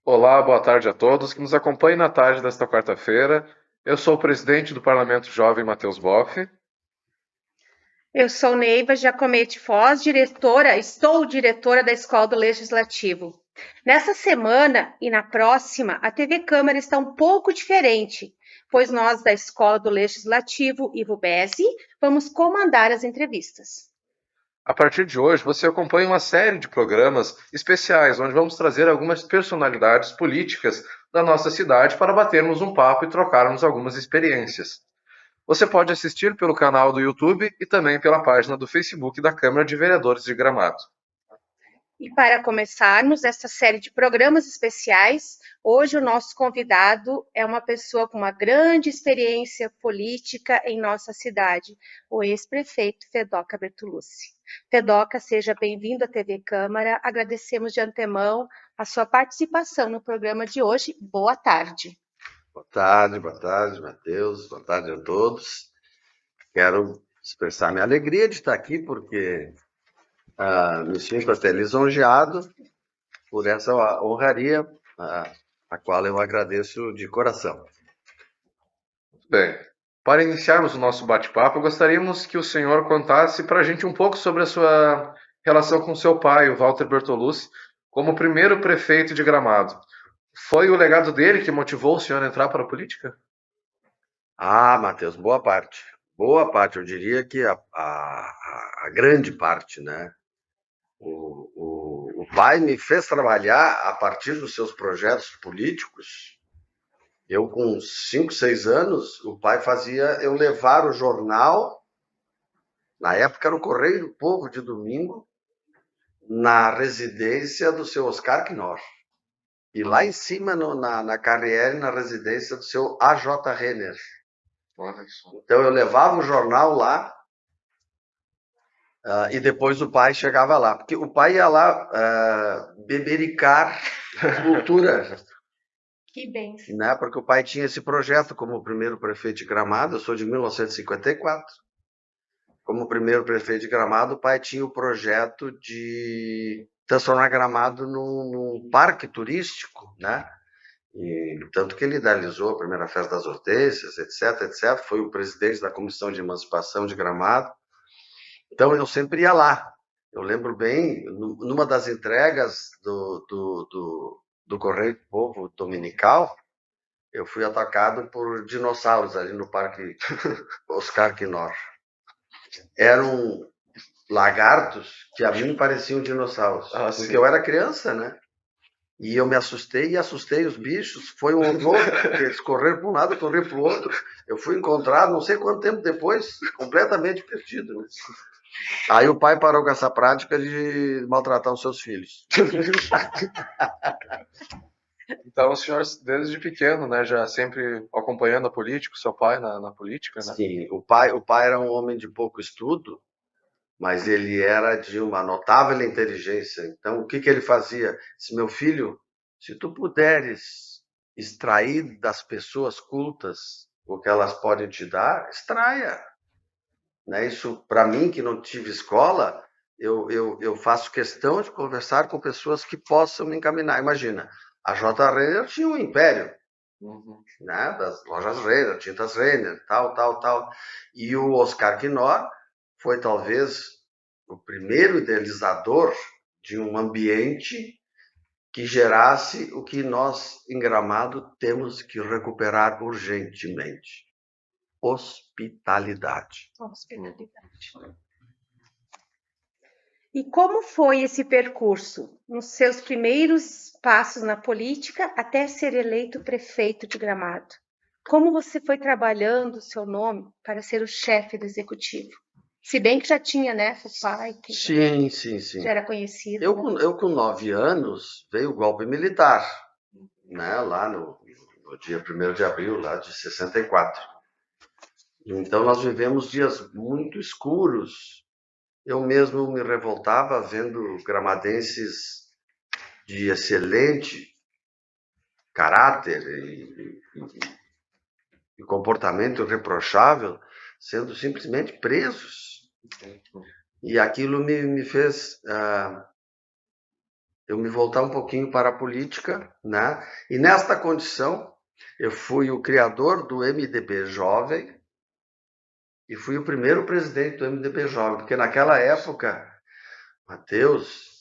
Olá, boa tarde a todos que nos acompanhem na tarde desta quarta-feira. Eu sou o presidente do Parlamento Jovem, Matheus Boff. Eu sou Neiva Giacometti Foz, estou diretora da Escola do Legislativo. Nessa semana e na próxima, a TV Câmara está um pouco diferente, pois nós da Escola do Legislativo, Ivo Besi, vamos comandar as entrevistas. A partir de hoje, você acompanha uma série de programas especiais, onde vamos trazer algumas personalidades políticas da nossa cidade para batermos um papo e trocarmos algumas experiências. Você pode assistir pelo canal do YouTube e também pela página do Facebook da Câmara de Vereadores de Gramado. E para começarmos essa série de programas especiais, hoje o nosso convidado é uma pessoa com uma grande experiência política em nossa cidade, o ex-prefeito Fedoca Bertolucci. Fedoca, seja bem-vindo à TV Câmara. Agradecemos de antemão a sua participação no programa de hoje. Boa tarde. Boa tarde, Matheus. Boa tarde a todos. Quero expressar minha alegria de estar aqui, porque me sinto até lisonjeado por essa honraria, a qual eu agradeço de coração. Bem, para iniciarmos o nosso bate-papo, gostaríamos que o senhor contasse para a gente um pouco sobre a sua relação com seu pai, o Walter Bertolucci, como primeiro prefeito de Gramado. Foi o legado dele que motivou o senhor a entrar para a política? Matheus, boa parte. Boa parte, eu diria que a grande parte, né? O pai me fez trabalhar a partir dos seus projetos políticos. Eu, com 5, 6 anos, o pai fazia eu levar o jornal, na época era o Correio do Povo de domingo, na residência do seu Oscar Knorr. E lá em cima, na Carriere, na residência do seu A.J. Renner. Então eu levava o jornal lá, e depois o pai chegava lá. Porque o pai ia lá bebericar cultura. Que bem. Né? Porque o pai tinha esse projeto como primeiro prefeito de Gramado. Eu sou de 1954. Como primeiro prefeito de Gramado, o pai tinha o projeto de transformar Gramado num parque turístico, né? E tanto que ele idealizou a primeira festa das hortênsias, etc, etc. Foi o presidente da Comissão de Emancipação de Gramado. Então eu sempre ia lá. Eu lembro bem, numa das entregas do Correio do Povo Dominical, eu fui atacado por dinossauros ali no Parque Oscar Knorr. Eram lagartos que a mim pareciam dinossauros. Porque eu era criança, né? E eu me assustei e assustei os bichos. Foi um horror, porque eles correram para um lado, correram para o outro. Eu fui encontrado, não sei quanto tempo depois, completamente perdido. Né? Aí o pai parou com essa prática de maltratar os seus filhos. Então o senhor, desde pequeno, né, já sempre acompanhando a política, o seu pai na política, né? Sim, o pai era um homem de pouco estudo, mas ele era de uma notável inteligência. Então, o que ele fazia? Se meu filho, se tu puderes extrair das pessoas cultas o que elas podem te dar, extraia. Né? Isso, para mim, que não tive escola, eu faço questão de conversar com pessoas que possam me encaminar. Imagina, a J. Renner tinha um império, né? Das lojas Renner, tintas Renner, tal, tal, tal. E o Oscar Knorr foi talvez o primeiro idealizador de um ambiente que gerasse o que nós, em Gramado, temos que recuperar urgentemente: hospitalidade. Hospitalidade. E como foi esse percurso nos seus primeiros passos na política até ser eleito prefeito de Gramado? Como você foi trabalhando o seu nome para ser o chefe do executivo? Se bem que já tinha, né, o pai, que Sim, sim, sim. já era conhecido. Eu com 9 anos, veio o golpe militar, né, lá no dia 1º de abril lá de 64. Então nós vivemos dias muito escuros. Eu mesmo me revoltava vendo gramadenses de excelente caráter e comportamento irreprochável sendo simplesmente presos. E aquilo me fez eu me voltar um pouquinho para a política, né? E nesta condição, eu fui o criador do MDB Jovem e fui o primeiro presidente do MDB Jovem, porque naquela época, Matheus,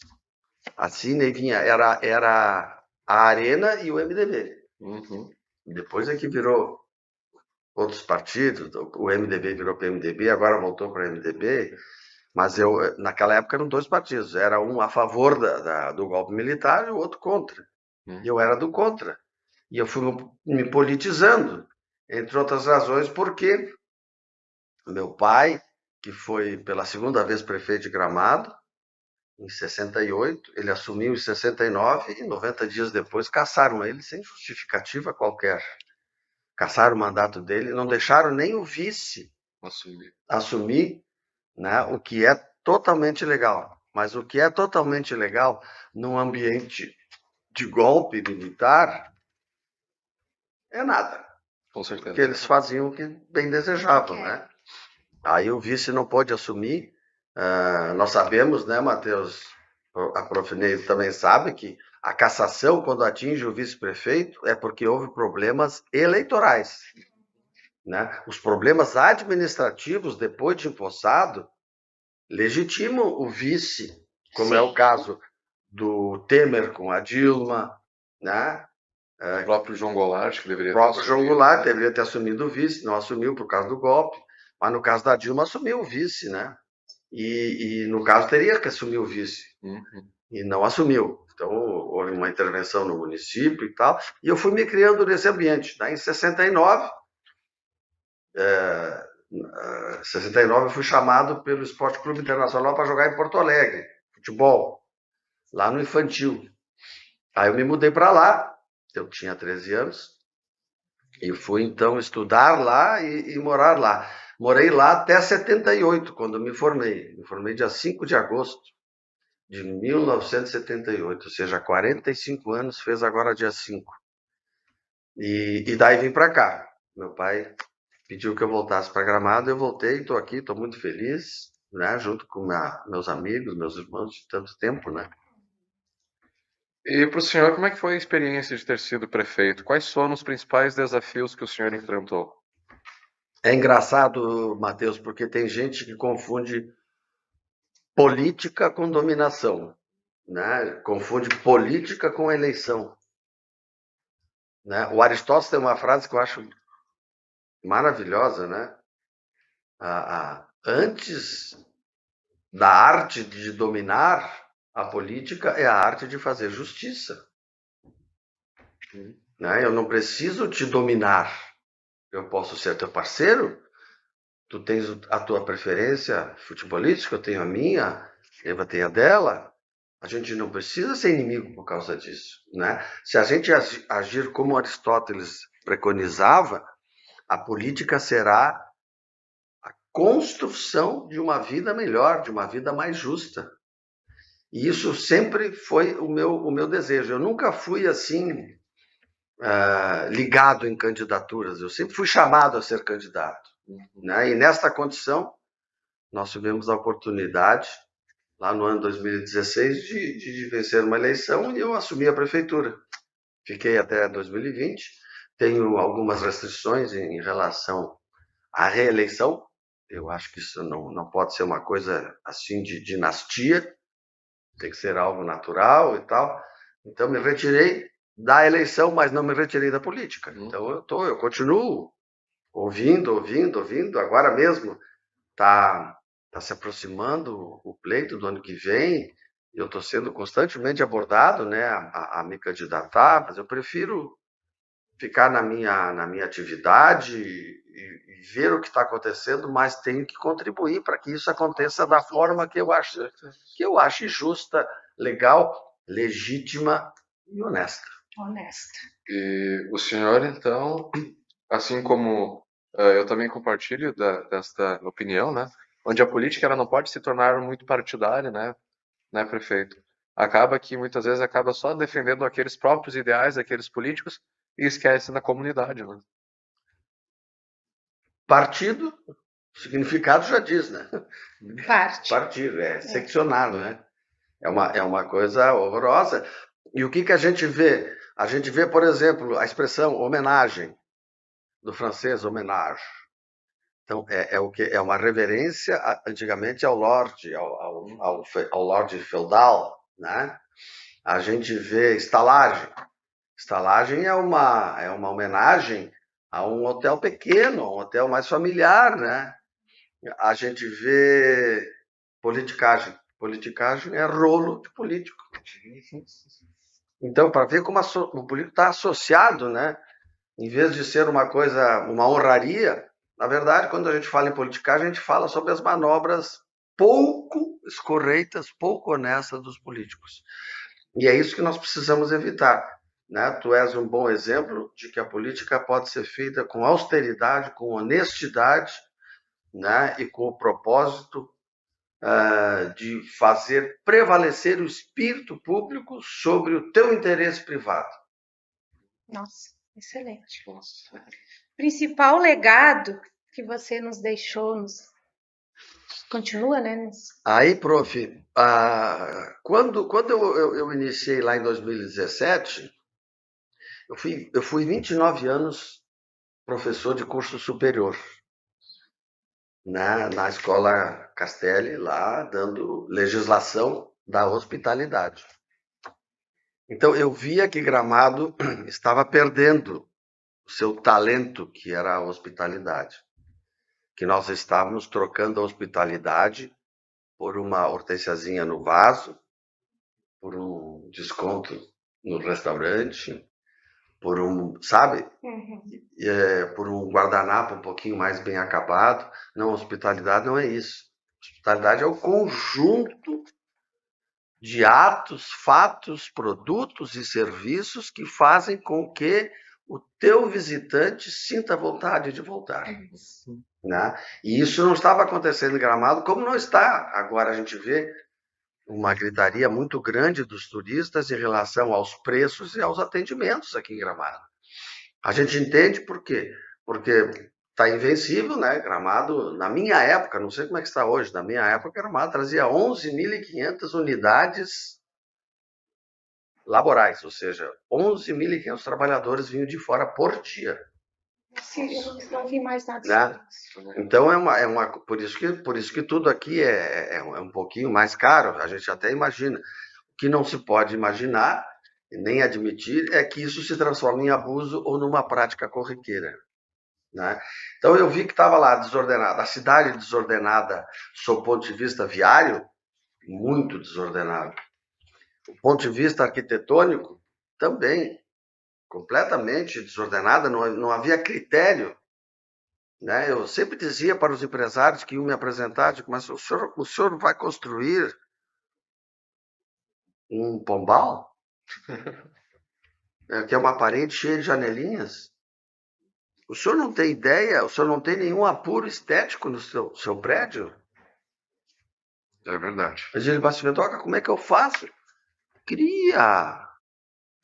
assim vinha, era a Arena e o MDB. Uhum. Depois é que virou outros partidos, o MDB virou PMDB, agora voltou para o MDB, mas naquela época eram dois partidos, era um a favor do golpe militar e o outro contra. E eu era do contra. E eu fui me politizando, entre outras razões, porque meu pai, que foi pela segunda vez prefeito de Gramado, em 68, ele assumiu em 69 e 90 dias depois cassaram ele sem justificativa qualquer. Cassaram o mandato dele, não deixaram nem o vice assumir, né, o que é totalmente legal. Mas o que é totalmente legal num ambiente de golpe militar é nada. Com certeza. Porque eles faziam o que bem desejavam, né? Aí o vice não pôde assumir. Nós sabemos, né, Matheus? A prof. Neide também sabe que a cassação, quando atinge o vice-prefeito, é porque houve problemas eleitorais. Né? Os problemas administrativos, depois de empossado, legitimam o vice, como Sim. É o caso do Temer com a Dilma, né? O próprio João Goulart, que deveria ter assumido. O próprio João Goulart deveria ter assumido o vice, não assumiu por causa do golpe, mas no caso da Dilma assumiu o vice, né? E no caso teria que assumir o vice, e não assumiu. Então houve uma intervenção no município e tal, e eu fui me criando nesse ambiente. Daí, em 69, 69 eu fui chamado pelo Esporte Clube Internacional para jogar em Porto Alegre, futebol, lá no infantil. Aí eu me mudei para lá, eu tinha 13 anos, e fui então estudar lá e morar lá. Morei lá até 78, quando me formei. Me formei dia 5 de agosto de 1978, ou seja, 45 anos, fez agora dia 5. E daí vim para cá. Meu pai pediu que eu voltasse para Gramado, eu voltei, estou aqui, estou muito feliz, né? Junto com meus amigos, meus irmãos de tanto tempo, né? E para o senhor, como é que foi a experiência de ter sido prefeito? Quais foram os principais desafios que o senhor enfrentou? É engraçado, Matheus, porque tem gente que confunde política com dominação, né? Confunde política com eleição. Né? O Aristóteles tem uma frase que eu acho maravilhosa, né? Antes da arte de dominar, a política é a arte de fazer justiça. Né? Eu não preciso te dominar. Eu posso ser teu parceiro. Tu tens a tua preferência futebolística, eu tenho a minha, Eva tem a dela. A gente não precisa ser inimigo por causa disso. Né? Se a gente agir como Aristóteles preconizava, a política será a construção de uma vida melhor, de uma vida mais justa. E isso sempre foi o meu desejo. Eu nunca fui assim ligado em candidaturas. Eu sempre fui chamado a ser candidato. Né? E nesta condição, nós tivemos a oportunidade, lá no ano 2016, de vencer uma eleição e eu assumi a prefeitura. Fiquei até 2020. Tenho algumas restrições em relação à reeleição. Eu acho que isso não pode ser uma coisa assim de dinastia. Tem que ser algo natural e tal. Então, me retirei da eleição, mas não me retirei da política. Então, eu continuo ouvindo. Agora mesmo está se aproximando o pleito do ano que vem. Eu estou sendo constantemente abordado, né, a me candidatar, mas eu prefiro ficar na minha atividade e ver o que está acontecendo, mas tenho que contribuir para que isso aconteça da forma que eu acho justa, legal, legítima e honesta. E o senhor, então, assim como eu também compartilho desta opinião, né? Onde a política ela não pode se tornar muito partidária, né, prefeito? Acaba que muitas vezes acaba só defendendo aqueles próprios ideais daqueles políticos e esquece da comunidade, né? Partido, o significado já diz, né? Parte. Partido, seccionado, né? É uma coisa horrorosa. E o que a gente vê? A gente vê, por exemplo, a expressão homenagem, do francês homenage. Então, o que? É uma reverência, antigamente, ao lorde, ao lorde feudal, né? A gente vê estalagem. Estalagem é uma homenagem a um hotel pequeno, a um hotel mais familiar, né? A gente vê politicagem. Politicagem é rolo de político. Então, para ver como o político está associado, né? Em vez de ser uma coisa, uma honraria, na verdade, quando a gente fala em politicagem, a gente fala sobre as manobras pouco escorreitas, pouco honestas dos políticos. E é isso que nós precisamos evitar. Né? Tu és um bom exemplo de que a política pode ser feita com austeridade, com honestidade, né? E com o propósito de fazer prevalecer o espírito público sobre o teu interesse privado. Nossa, excelente. Principal legado que você nos deixou, continua, né? Aí, prof, quando eu iniciei lá em 2017, eu fui 29 anos professor de curso superior, né, na Escola Castelli, lá dando legislação da hospitalidade. Então, eu via que Gramado estava perdendo o seu talento, que era a hospitalidade. Que nós estávamos trocando a hospitalidade por uma hortensiazinha no vaso, por um desconto no restaurante, por sabe? Por um guardanapo um pouquinho mais bem acabado. Não, hospitalidade não é isso. Hospitalidade é o conjunto de atos, fatos, produtos e serviços que fazem com que o teu visitante sinta vontade de voltar. Né? E isso não estava acontecendo em Gramado, como não está. Agora a gente vê uma gritaria muito grande dos turistas em relação aos preços e aos atendimentos aqui em Gramado. A gente entende por quê? Porque está invencível, né? Gramado, na minha época, não sei como é que está hoje, na minha época, Gramado trazia 11.500 unidades laborais, ou seja, 11.500 trabalhadores vinham de fora por dia. Sim, eu não vi mais nada. Né? Então por isso que tudo aqui é um pouquinho mais caro. A gente até imagina. O que não se pode imaginar e nem admitir é que isso se transforme em abuso ou numa prática corriqueira. Né? Então eu vi que estava lá desordenada, a cidade desordenada, sob o ponto de vista viário, muito desordenado. Do ponto de vista arquitetônico, também completamente desordenada, não havia critério. Né? Eu sempre dizia para os empresários que iam me apresentar, digo, mas o senhor vai construir um pombal? Que é uma parede cheia de janelinhas? O senhor não tem ideia, o senhor não tem nenhum apuro estético no seu prédio? É verdade. Mas ele vai se ver, Doca, como é que eu faço? Cria!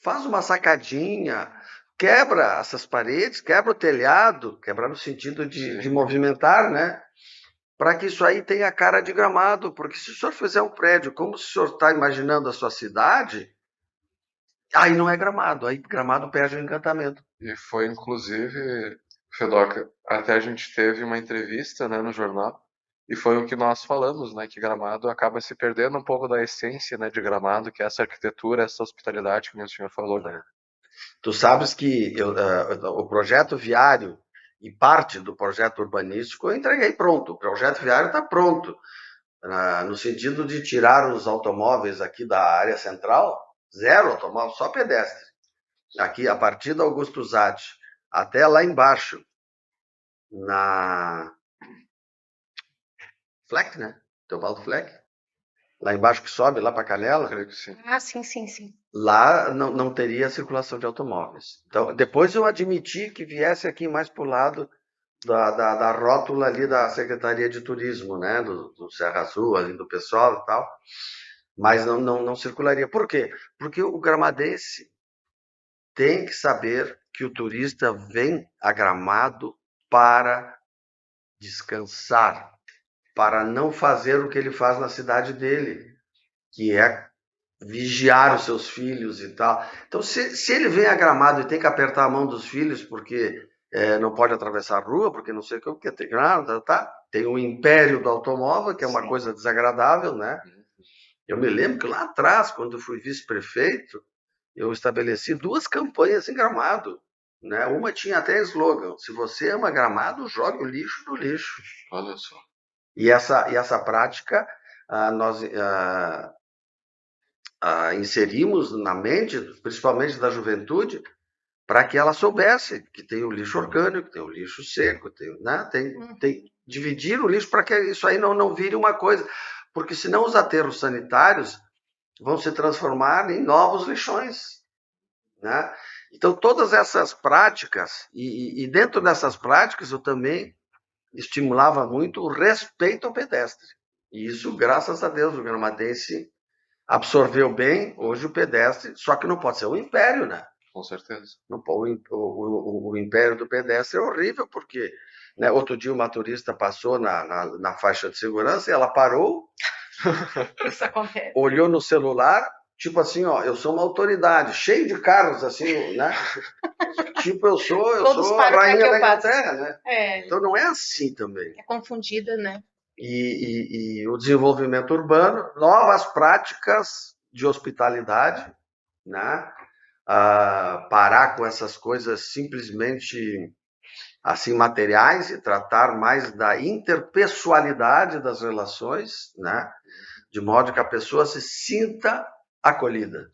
Faz uma sacadinha, quebra essas paredes, quebra o telhado, quebra no sentido de movimentar, né? Para que isso aí tenha cara de Gramado, porque se o senhor fizer um prédio como o senhor está imaginando a sua cidade, aí não é Gramado, aí Gramado perde o encantamento. E foi, inclusive, Fedoca, até a gente teve uma entrevista, né, no jornal, e foi o que nós falamos, né, que Gramado acaba se perdendo um pouco da essência, né, de Gramado, que é essa arquitetura, essa hospitalidade que o senhor falou, né? Tu sabes que o projeto viário e parte do projeto urbanístico eu entreguei pronto. O projeto viário está pronto, no sentido de tirar os automóveis aqui da área central, zero automóvel, só pedestre. Aqui, a partir da Augusto Zatti até lá embaixo, na Fleck, né? Teobaldo Fleck. Lá embaixo que sobe, lá para Canela. Creio que sim. Ah, sim, sim, sim. Lá não teria circulação de automóveis. Então, depois eu admiti que viesse aqui mais para o lado da rótula ali da Secretaria de Turismo, né? Do Serra Azul, ali do pessoal e tal. Mas não circularia. Por quê? Porque o gramadense tem que saber que o turista vem a Gramado para descansar, para não fazer o que ele faz na cidade dele. que é vigiar os seus filhos e tal. Então, se ele vem a Gramado e tem que apertar a mão dos filhos porque não pode atravessar a rua, porque não sei o que, porque tem, tem o império do automóvel, que é uma coisa desagradável, né? Eu me lembro que lá atrás, quando eu fui vice-prefeito, eu estabeleci 2 campanhas em Gramado. Né? Uma tinha até slogan: se você ama Gramado, jogue o lixo no lixo. Olha só. E essa prática nós inserimos na mente, principalmente da juventude, para que ela soubesse que tem o lixo orgânico, tem o lixo seco, tem dividir o lixo para que isso aí não vire uma coisa. Porque senão os aterros sanitários vão se transformar em novos lixões. Né? Então, todas essas práticas, e dentro dessas práticas eu também estimulava muito o respeito ao pedestre. E isso, graças a Deus, o gramadense absorveu bem hoje o pedestre, só que não pode ser um império, né? Com certeza. Não, o império do pedestre é horrível, porque né, outro dia uma turista passou na faixa de segurança e ela parou, Isso acontece. olhou no celular, tipo assim, ó, eu sou uma autoridade, cheio de carros, assim, né? Tipo, eu sou a rainha da Inglaterra, né? Então não é assim também. É confundida, né? E o desenvolvimento urbano, novas práticas de hospitalidade, né? Parar com essas coisas simplesmente assim materiais e tratar mais da interpessoalidade das relações, né? De modo que a pessoa se sinta acolhida.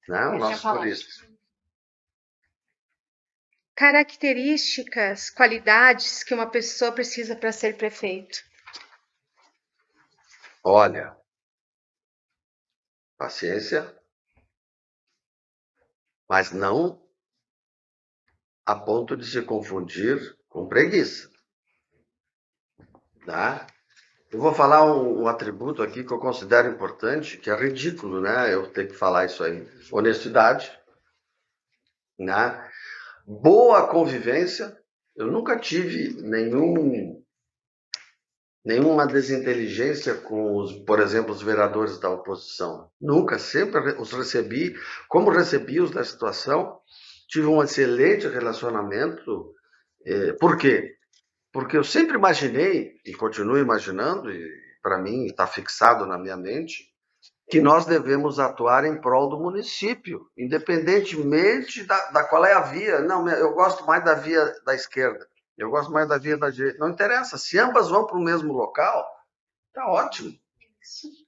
Né? Os nossos turistas. Características, qualidades que uma pessoa precisa para ser prefeito. Olha, paciência, mas não a ponto de se confundir com preguiça. Tá? Eu vou falar um atributo aqui que eu considero importante, que é ridículo, né? Eu ter que falar isso aí. Honestidade, né? Boa convivência. Eu nunca tive nenhuma desinteligência com, por exemplo, os vereadores da oposição. Nunca, sempre os recebi, como recebi os da situação, tive um excelente relacionamento. Por quê? Porque eu sempre imaginei, e continuo imaginando, e para mim está fixado na minha mente, que nós devemos atuar em prol do município, independentemente da qual é a via. Não, eu gosto mais da via da esquerda, eu gosto mais da via da direita. Não interessa, se ambas vão para o mesmo local, está ótimo.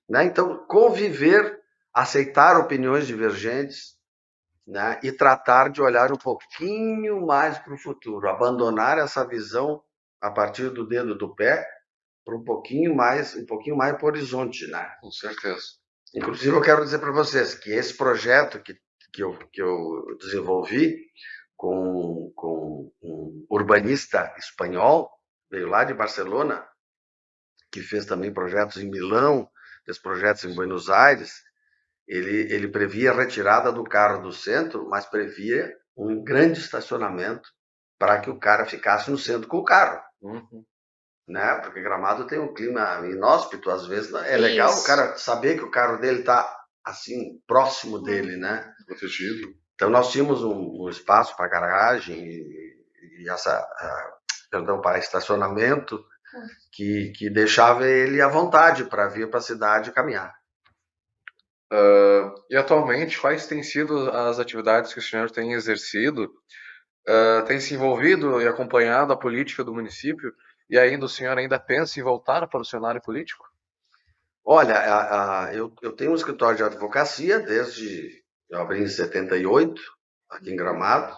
Né? Então, conviver, aceitar opiniões divergentes, né? E tratar de olhar um pouquinho mais para o futuro, abandonar essa visão a partir do dedo do pé para um pouquinho mais para o horizonte, né? Com certeza. Inclusive, eu quero dizer para vocês que esse projeto que eu desenvolvi com um urbanista espanhol, veio lá de Barcelona, que fez também projetos em Milão, fez projetos em Buenos Aires, ele previa a retirada do carro do centro, mas previa um grande estacionamento para que o cara ficasse no centro com o carro. Né? Porque Gramado tem um clima inóspito, às vezes é legal o cara saber que o carro dele está assim, próximo dele, né? Protegido. Então nós tínhamos um espaço para garagem para estacionamento que deixava ele à vontade para vir para a cidade caminhar. E atualmente, quais têm sido as atividades que o senhor tem exercido? Tem se envolvido e acompanhado a política do município? E ainda o senhor ainda pensa em voltar para o cenário político? Olha, eu tenho um escritório de advocacia desde eu abri em 78, aqui em Gramado.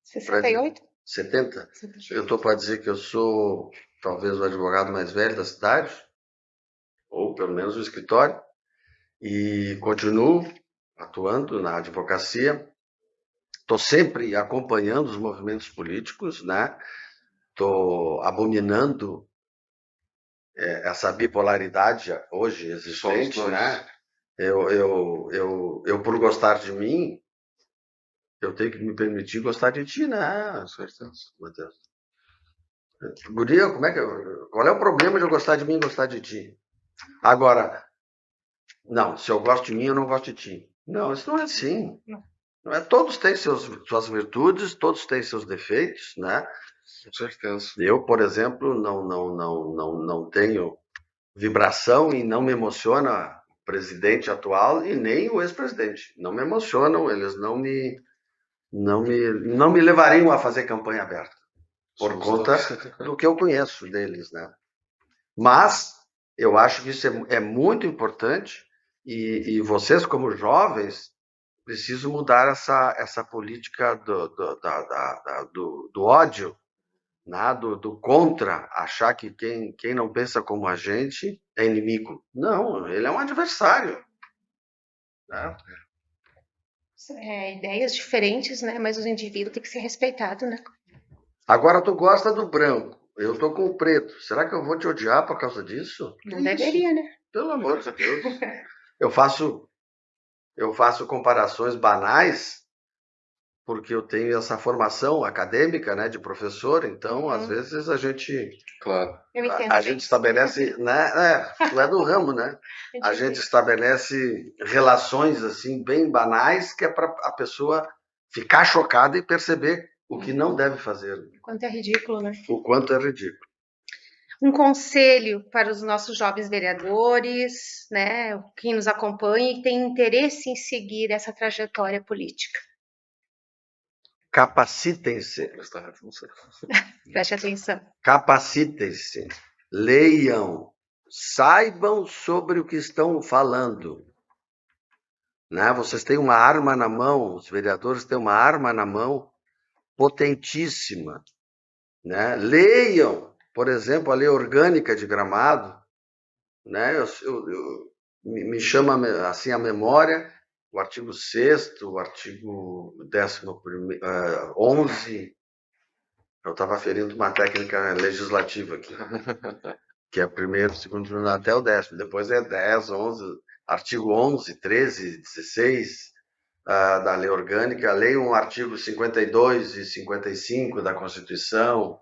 68? 70. Eu estou para dizer que eu sou talvez o advogado mais velho da cidade, ou pelo menos o escritório, e continuo atuando na advocacia. Estou sempre acompanhando os movimentos políticos, né? Estou abominando essa bipolaridade hoje existente, né? Eu por gostar de mim, eu tenho que me permitir gostar de ti, né? Com certeza. Guria, qual é o problema de eu gostar de mim e gostar de ti? Agora, não, se eu gosto de mim, eu não gosto de ti. Não, isso não é assim. Não é, todos têm suas virtudes, todos têm seus defeitos, né? Com certeza. Eu, por exemplo, não tenho vibração e não me emociona o presidente atual e nem o ex-presidente. Não me emocionam, eles não me levariam a fazer campanha aberta por conta do que eu conheço deles, né? Mas eu acho que isso é muito importante e vocês, como jovens, precisam mudar essa política do ódio, né? Do contra, achar que quem não pensa como a gente é inimigo. Não, ele é um adversário. Né? Ideias diferentes, né? Mas os indivíduos têm que ser respeitados, né? Agora tu gosta do branco, eu tô com o preto. Será que eu vou te odiar por causa disso? Não deveria, né? Pelo amor de Deus. Eu faço comparações banais porque eu tenho essa formação acadêmica, né, de professor, então às vezes a gente estabelece, né, tu é do ramo, né? A gente estabelece relações assim bem banais que é para a pessoa ficar chocada e perceber o que não deve fazer. O quanto é ridículo, né? O quanto é ridículo. Um conselho para os nossos jovens vereadores, né, quem nos acompanha e tem interesse em seguir essa trajetória política. Capacitem-se. Preste atenção. Capacitem-se. Leiam. Saibam sobre o que estão falando. Né? Vocês têm uma arma na mão, os vereadores têm uma arma na mão potentíssima. Né? Leiam, por exemplo, a lei orgânica de Gramado. Né? Me chama assim a memória o artigo 6º, o artigo 11. Eu estava ferindo uma técnica legislativa aqui, que é primeiro, segundo, até o 10º. Depois é 10, 11, artigo 11, 13, 16 da lei orgânica. Leiam o artigo 52 e 55 da Constituição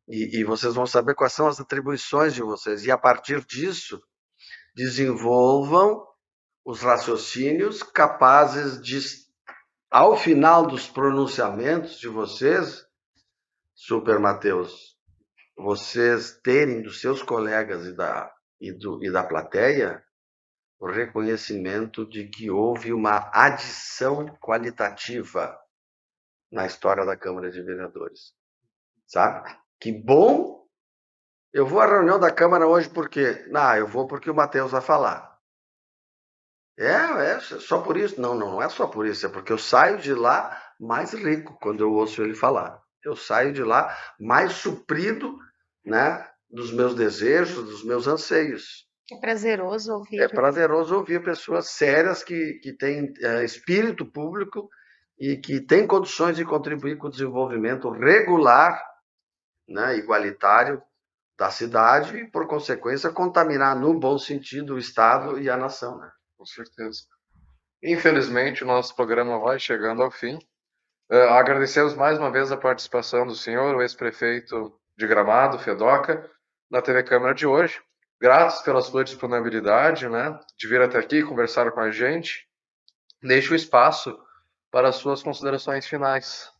e vocês vão saber quais são as atribuições de vocês. E a partir disso, desenvolvam os raciocínios capazes de, ao final dos pronunciamentos de vocês, Super Mateus, vocês terem dos seus colegas e da plateia o reconhecimento de que houve uma adição qualitativa na história da Câmara de Vereadores. Sabe? Que bom! Eu vou à reunião da Câmara hoje por quê? Eu vou porque o Mateus vai falar. É só por isso? Não é só por isso, é porque eu saio de lá mais rico quando eu ouço ele falar. Eu saio de lá mais suprido, né, dos meus desejos, dos meus anseios. É prazeroso ouvir. É prazeroso ouvir pessoas sérias que têm espírito público e que têm condições de contribuir com o desenvolvimento regular, né, igualitário da cidade e, por consequência, contaminar no bom sentido o Estado e a nação. Né? Com certeza. Infelizmente, o nosso programa vai chegando ao fim. Agradecemos mais uma vez a participação do senhor, o ex-prefeito de Gramado, Fedoca, na TV Câmara de hoje. Gratos pela sua disponibilidade, né, de vir até aqui conversar com a gente. Deixo o espaço para as suas considerações finais.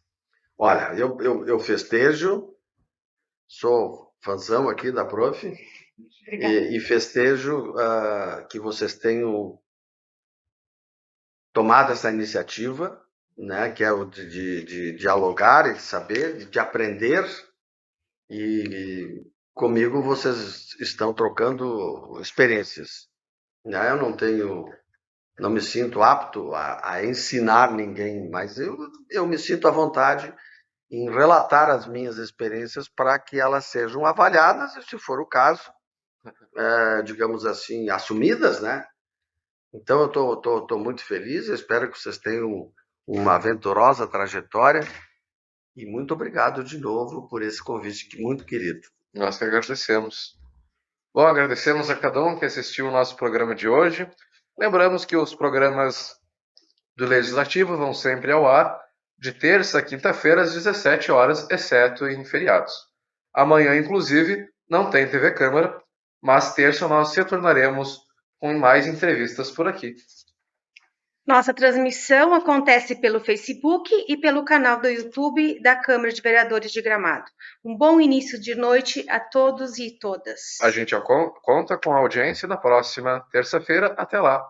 Olha, eu festejo, sou fãzão aqui da Prof. E festejo que vocês tenham tomado essa iniciativa, né, que é o de dialogar e de saber, de aprender, e comigo vocês estão trocando experiências. Né? Eu não me sinto apto a ensinar ninguém, mas eu me sinto à vontade em relatar as minhas experiências para que elas sejam avaliadas e, se for o caso, digamos assim, assumidas, né? Então eu tô muito feliz, eu espero que vocês tenham uma aventurosa trajetória e muito obrigado de novo por esse convite muito querido. Nós que agradecemos. Bom, agradecemos a cada um que assistiu o nosso programa de hoje. Lembramos que os programas do Legislativo vão sempre ao ar de terça a quinta-feira às 17 horas, exceto em feriados. Amanhã, inclusive, não tem TV Câmara, mas terça nós retornaremos com mais entrevistas por aqui. Nossa transmissão acontece pelo Facebook e pelo canal do YouTube da Câmara de Vereadores de Gramado. Um bom início de noite a todos e todas. A gente conta com a audiência na próxima terça-feira. Até lá!